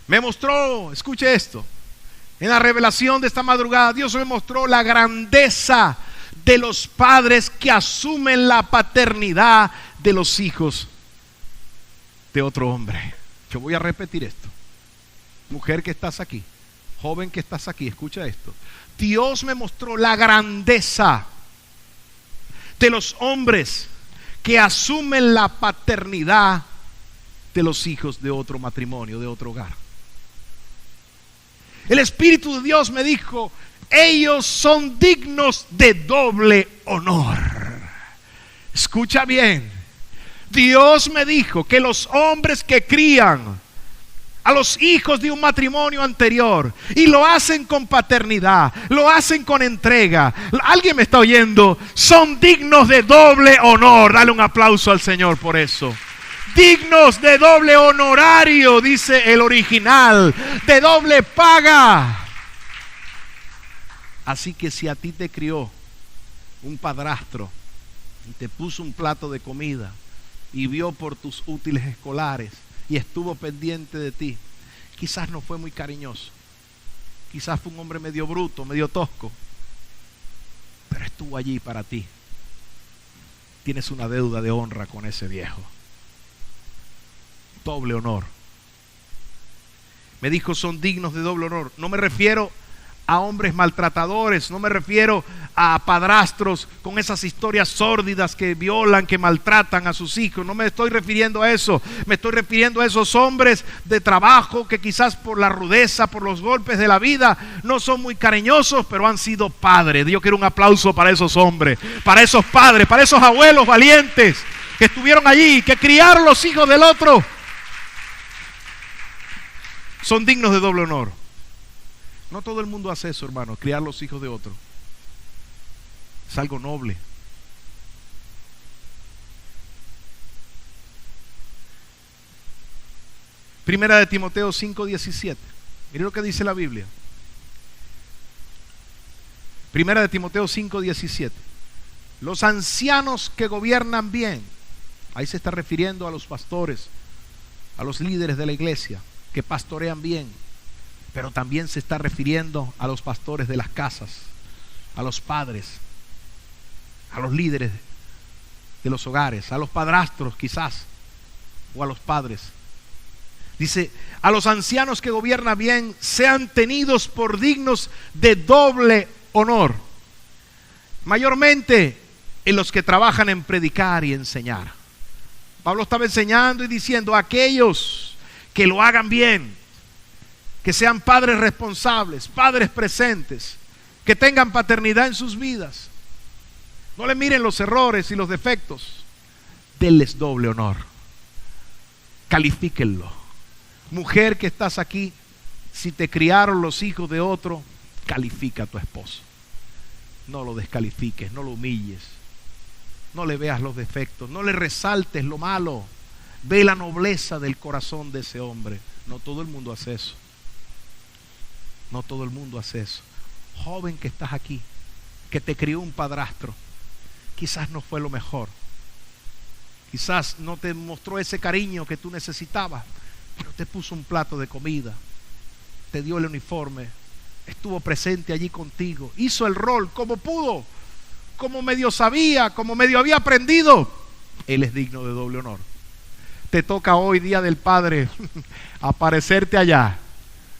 Me mostró, escuche esto, en la revelación de esta madrugada, Dios me mostró la grandeza de los padres que asumen la paternidad de los hijos de otro hombre. Yo voy a repetir esto. Mujer que estás aquí, joven que estás aquí, escucha esto. Dios me mostró la grandeza de los hombres que asumen la paternidad de los hijos de otro matrimonio, de otro hogar. El Espíritu de Dios me dijo, ellos son dignos de doble honor. Escucha bien. Dios me dijo que los hombres que crían a los hijos de un matrimonio anterior y lo hacen con paternidad, lo hacen con entrega, ¿alguien me está oyendo? Son dignos de doble honor. Dale un aplauso al Señor por eso. Dignos de doble honorario, dice el original, de doble paga. Así que si a ti te crió un padrastro y te puso un plato de comida y vio por tus útiles escolares y estuvo pendiente de ti, quizás no fue muy cariñoso, quizás fue un hombre medio bruto, medio tosco, pero estuvo allí para ti. Tienes una deuda de honra con ese viejo. Doble honor. Me dijo, son dignos de doble honor. No me refiero a hombres maltratadores, no me refiero a padrastros con esas historias sórdidas que violan, que maltratan a sus hijos. No me estoy refiriendo a eso. Me estoy refiriendo a esos hombres de trabajo que quizás por la rudeza, por los golpes de la vida, no son muy cariñosos, pero han sido padres. Yo quiero un aplauso para esos hombres, para esos padres, para esos abuelos valientes que estuvieron allí, que criaron los hijos del otro. Son dignos de doble honor. No todo el mundo hace eso, hermano, criar los hijos de otro. Es algo noble. Primera de Timoteo 5:17. Mire lo que dice la Biblia. Primera de Timoteo 5:17. Los ancianos que gobiernan bien. Ahí se está refiriendo a los pastores, a los líderes de la iglesia que pastorean bien. Pero también se está refiriendo a los pastores de las casas, a los padres, a los líderes de los hogares, a los padrastros quizás, o a los padres. Dice, a los ancianos que gobiernan bien, sean tenidos por dignos de doble honor, mayormente en los que trabajan en predicar y enseñar. Pablo estaba enseñando y diciendo a aquellos que lo hagan bien, que sean padres responsables, padres presentes, que tengan paternidad en sus vidas. No le miren los errores y los defectos. Denles doble honor. Califíquenlo. Mujer que estás aquí, si te criaron los hijos de otro, califica a tu esposo. No lo descalifiques, no lo humilles. No le veas los defectos, no le resaltes lo malo. Ve la nobleza del corazón de ese hombre. No todo el mundo hace eso. No todo el mundo hace eso. Joven que estás aquí, que te crió un padrastro, quizás no fue lo mejor. Quizás no te mostró ese cariño que tú necesitabas, pero te puso un plato de comida, te dio el uniforme, estuvo presente allí contigo, hizo el rol como pudo, como medio sabía, como medio había aprendido. Él es digno de doble honor. Te toca hoy, Día del Padre, aparecerte allá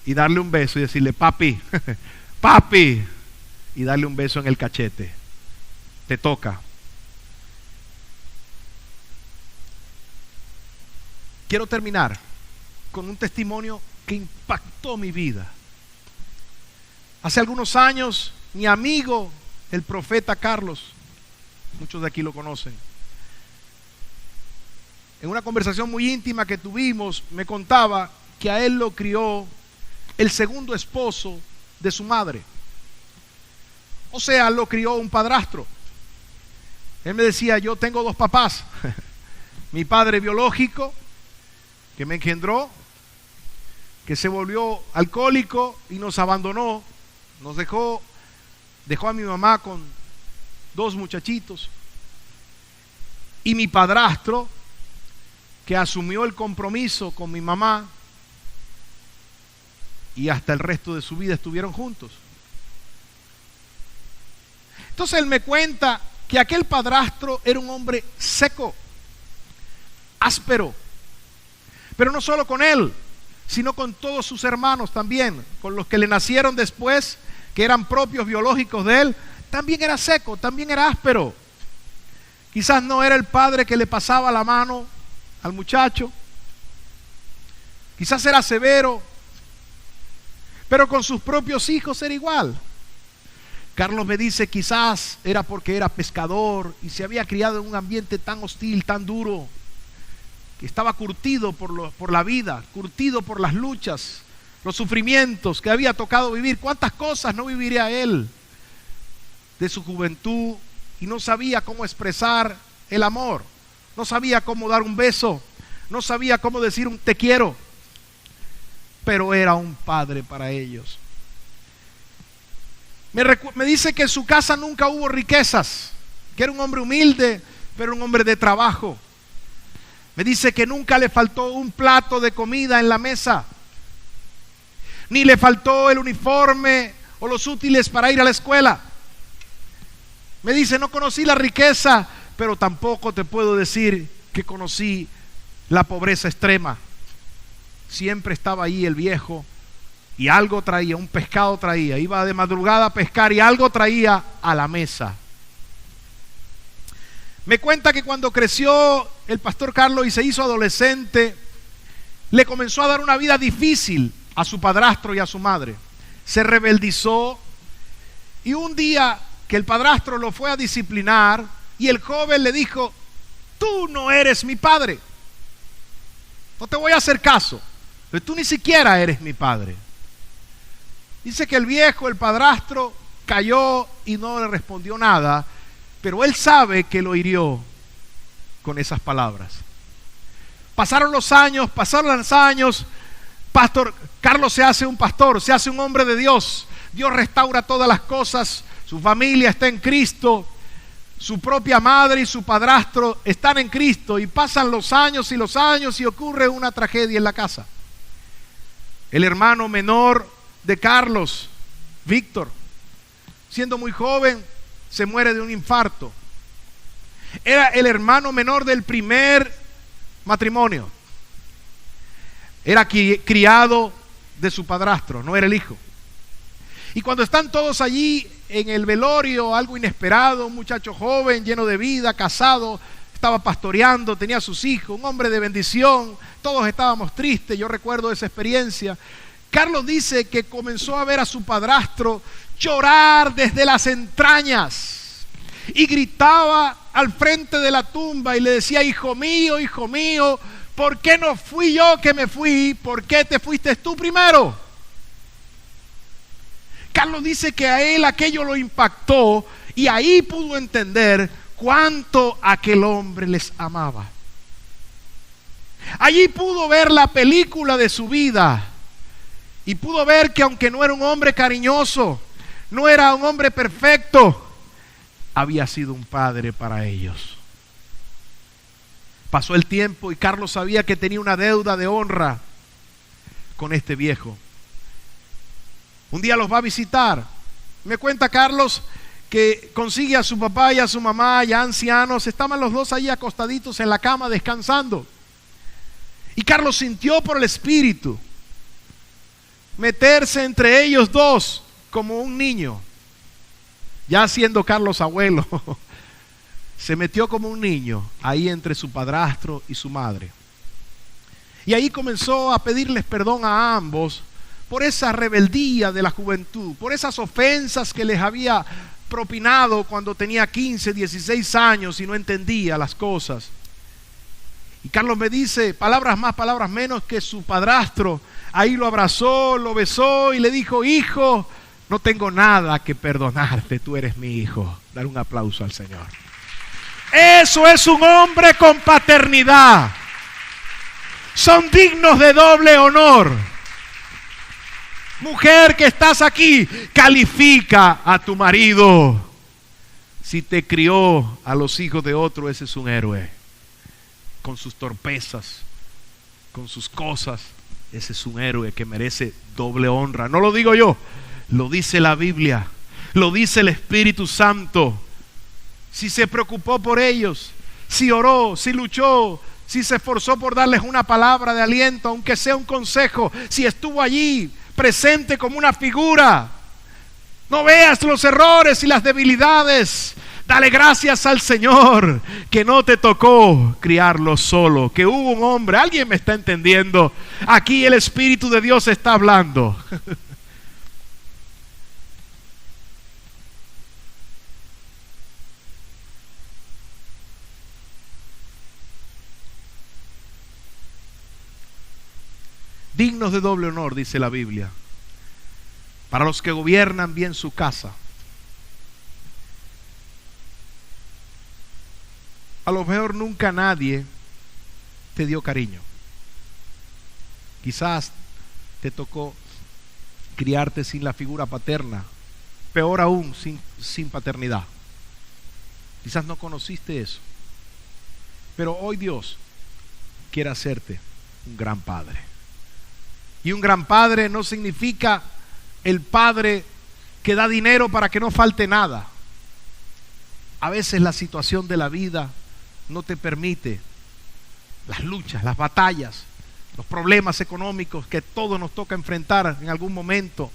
y darle un beso y decirle, papi, papi, y darle un beso en el cachete. Te toca. Quiero terminar con un testimonio que impactó mi vida. Hace algunos años, mi amigo, el profeta Carlos, muchos de aquí lo conocen, en una conversación muy íntima que tuvimos, me contaba que a él lo crió el segundo esposo de su madre. O sea, lo crió un padrastro. Él me decía, yo tengo dos papás. Mi padre biológico, que me engendró, que se volvió alcohólico y nos abandonó. Nos dejó a mi mamá con dos muchachitos. Y mi padrastro, que asumió el compromiso con mi mamá, y hasta el resto de su vida estuvieron juntos. Entonces él me cuenta que aquel padrastro era un hombre seco, áspero, pero no solo con él, sino con todos sus hermanos también, con los que le nacieron después, que eran propios biológicos de él. También era seco, también era áspero. Quizás no era el padre que le pasaba la mano al muchacho, quizás era severo, pero con sus propios hijos era igual. Carlos me dice, quizás era porque era pescador y se había criado en un ambiente tan hostil, tan duro, que estaba curtido por la vida, curtido por las luchas, los sufrimientos que había tocado vivir. ¿Cuántas cosas no viviría él de su juventud? Y no sabía cómo expresar el amor, no sabía cómo dar un beso, no sabía cómo decir un te quiero, pero era un padre para ellos. Me dice que en su casa nunca hubo riquezas, que era un hombre humilde, pero un hombre de trabajo. Me dice que nunca le faltó un plato de comida en la mesa, ni le faltó el uniforme o los útiles para ir a la escuela. Me dice, no conocí la riqueza, pero tampoco te puedo decir que conocí la pobreza extrema. Siempre estaba ahí el viejo y algo traía, un pescado traía, iba de madrugada a pescar y algo traía a la mesa. Me cuenta que cuando creció el pastor Carlos y se hizo adolescente, le comenzó a dar una vida difícil a su padrastro y a su madre. Se rebeldizó y un día que el padrastro lo fue a disciplinar y el joven le dijo: tú no eres mi padre, no te voy a hacer caso, tú ni siquiera eres mi padre. Dice que el viejo, el padrastro, cayó y no le respondió nada, pero él sabe que lo hirió con esas palabras. Pasaron los años, Pastor Carlos se hace un pastor, se hace un hombre de Dios. Dios restaura todas las cosas, su familia está en Cristo, su propia madre y su padrastro están en Cristo, y pasan los años y ocurre una tragedia en la casa. El hermano menor de Carlos, Víctor, siendo muy joven, se muere de un infarto. Era el hermano menor del primer matrimonio. Era criado de su padrastro, no era el hijo. Y cuando están todos allí en el velorio, algo inesperado, un muchacho joven, lleno de vida, casado, estaba pastoreando, tenía sus hijos, un hombre de bendición, todos estábamos tristes, yo recuerdo esa experiencia. Carlos dice que comenzó a ver a su padrastro llorar desde las entrañas y gritaba al frente de la tumba y le decía: hijo mío, ¿por qué no fui yo que me fui? ¿Por qué te fuiste tú primero? Carlos dice que a él aquello lo impactó y ahí pudo entender cuánto aquel hombre les amaba. Allí pudo ver la película de su vida y pudo ver que aunque no era un hombre cariñoso, no era un hombre perfecto, había sido un padre para ellos. Pasó el tiempo y Carlos sabía que tenía una deuda de honra con este viejo. Un día los va a visitar. Me cuenta Carlos que consigue a su papá y a su mamá, ya ancianos, estaban los dos ahí acostaditos en la cama descansando. Y Carlos sintió por el Espíritu meterse entre ellos dos como un niño. Ya siendo Carlos abuelo, se metió como un niño ahí entre su padrastro y su madre. Y ahí comenzó a pedirles perdón a ambos por esa rebeldía de la juventud, por esas ofensas que les había propinado cuando tenía 15, 16 años y no entendía las cosas. Y Carlos me dice, palabras más, palabras menos, que su padrastro ahí lo abrazó, lo besó y le dijo: hijo, no tengo nada que perdonarte, tú eres mi hijo. Dar un aplauso al Señor. Eso es un hombre con paternidad. Son dignos de doble honor. Mujer que estás aquí, califica a tu marido. Si te crió a los hijos de otro, ese es un héroe. Con sus torpezas, con sus cosas, ese es un héroe que merece doble honra. No lo digo yo, lo dice la Biblia, lo dice el Espíritu Santo. Si se preocupó por ellos, si oró, si luchó, si se esforzó por darles una palabra de aliento, aunque sea un consejo, si estuvo allí presente como una figura. No veas los errores y las debilidades. Dale gracias al Señor que no te tocó criarlo solo, que hubo un hombre. ¿Alguien me está entendiendo? Aquí el Espíritu de Dios está hablando. Dignos de doble honor, dice la Biblia, para los que gobiernan bien su casa. A lo mejor nunca nadie te dio cariño. Quizás te tocó criarte sin la figura paterna, peor aún sin paternidad. Quizás no conociste eso, pero hoy Dios quiere hacerte un gran padre. Y un gran padre no significa el padre que da dinero para que no falte nada. A veces la situación de la vida no te permite las luchas, las batallas, los problemas económicos que todos nos toca enfrentar en algún momento,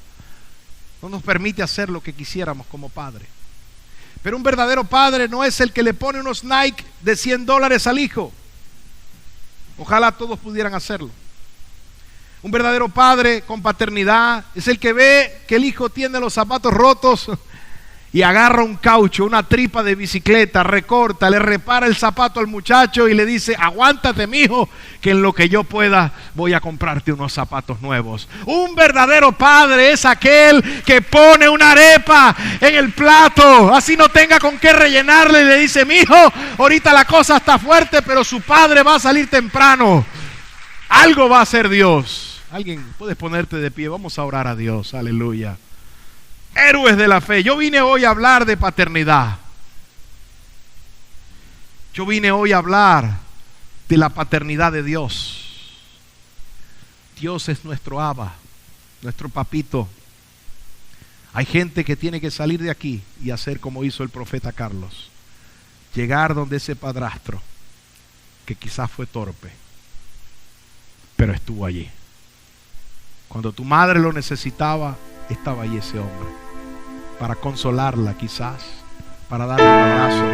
no nos permite hacer lo que quisiéramos como padre. Pero un verdadero padre no es el que le pone unos Nike de $100 al hijo. Ojalá todos pudieran hacerlo. Un verdadero padre con paternidad es el que ve que el hijo tiene los zapatos rotos y agarra un caucho, una tripa de bicicleta, recorta, le repara el zapato al muchacho y le dice: aguántate, mijo, que en lo que yo pueda voy a comprarte unos zapatos nuevos. Un verdadero padre es aquel que pone una arepa en el plato, así no tenga con qué rellenarle, y le dice: mijo, ahorita la cosa está fuerte, pero su padre va a salir temprano. Algo va a hacer Dios. Alguien, puedes ponerte de pie, vamos a orar a Dios, aleluya. Héroes de la fe. Yo vine hoy a hablar de paternidad. Yo vine hoy a hablar de la paternidad de Dios. Dios es nuestro Abba, nuestro papito. Hay gente que tiene que salir de aquí y hacer como hizo el profeta Carlos. Llegar donde ese padrastro, que quizás fue torpe, pero estuvo allí. Cuando tu madre lo necesitaba, estaba allí ese hombre, para consolarla quizás, para darle un abrazo,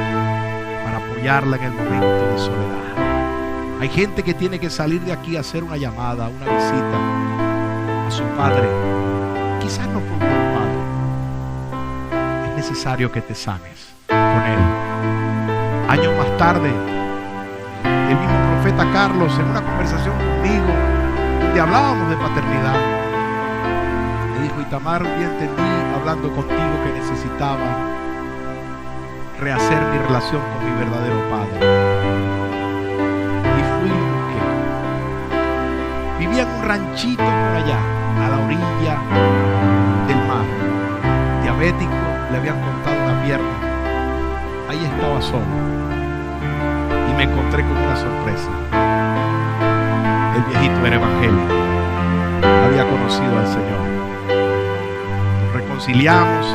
para apoyarla en el momento de soledad. Hay gente que tiene que salir de aquí a hacer una llamada, una visita a su padre. Quizás no fue un buen padre. Es necesario que te sanes con él. Años más tarde, el mismo profeta Carlos, en una conversación conmigo, donde hablábamos de paternidad, me dijo: Itamar, un día entendí hablando contigo que necesitaba rehacer mi relación con mi verdadero padre. Y fui y lo busqué. Vivía en un ranchito por allá, a la orilla del mar. Diabético, le habían cortado una pierna. Ahí estaba solo. Y me encontré con una sorpresa. El viejito era evangélico. Había conocido al Señor. Nos reconciliamos.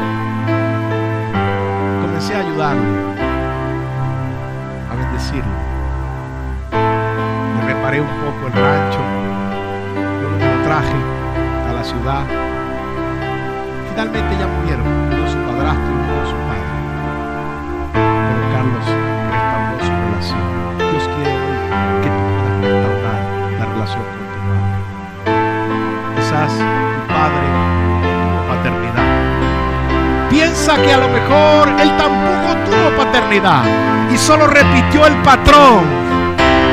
Comencé a ayudarle, a bendecirlo. Le reparé un poco el rancho. Luego me lo traje a la ciudad. Finalmente ya murieron. Murió su padrastro y murió su madre. Pero Carlos restauró su relación. Dios quiere hoy que tú puedas restaurar la relación con tu padre. Quizás tu padre no tuvo paternidad. Piensa que a lo mejor él tampoco tuvo paternidad y solo repitió el patrón.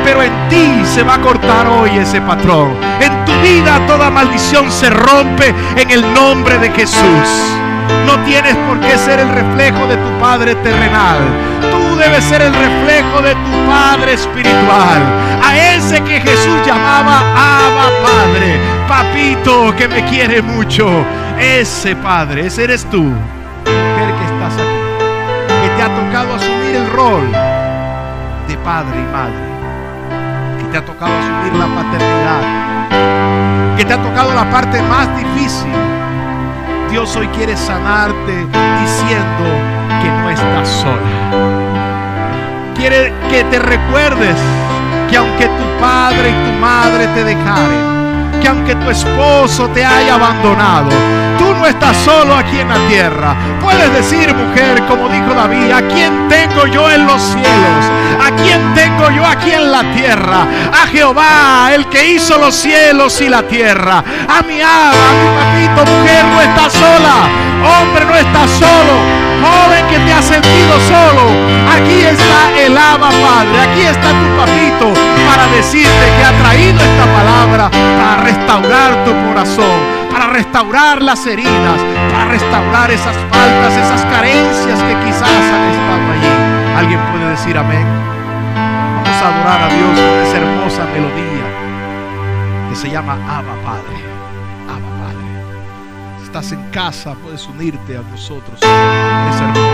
Pero en ti se va a cortar hoy ese patrón. En tu vida toda maldición se rompe en el nombre de Jesús. No tienes por qué ser el reflejo de tu Padre terrenal. Tú debes ser el reflejo de tu Padre espiritual. A ese que Jesús llamaba Abba Padre, papito que me quiere mucho. Ese Padre, ese eres tú, mujer que estás aquí, que te ha tocado asumir el rol de padre y madre, que te ha tocado asumir la paternidad, que te ha tocado la parte más difícil. Dios hoy quiere sanarte diciendo que no estás sola. Quiere que te recuerdes que aunque tu padre y tu madre te dejaren, que aunque tu esposo te haya abandonado, tú no estás solo aquí en la tierra. Puedes decir, mujer, como dijo David: ¿a quién tengo yo en los cielos? ¿A quién tengo yo aquí en la tierra? A Jehová, el que hizo los cielos y la tierra. A mi Abba, a mi papito. Mujer, no estás sola. Hombre, no estás solo. Joven que te has sentido solo, aquí está el Abba Padre, aquí está tu papito para decirte que ha traído esta palabra para restaurar tu corazón, para restaurar las heridas, para restaurar esas faltas, esas carencias que quizás han estado allí. ¿Alguien puede decir amén? Vamos a adorar a Dios con esa hermosa melodía que se llama Abba Padre. Abba Padre. Si estás en casa, puedes unirte a nosotros en esa hermosa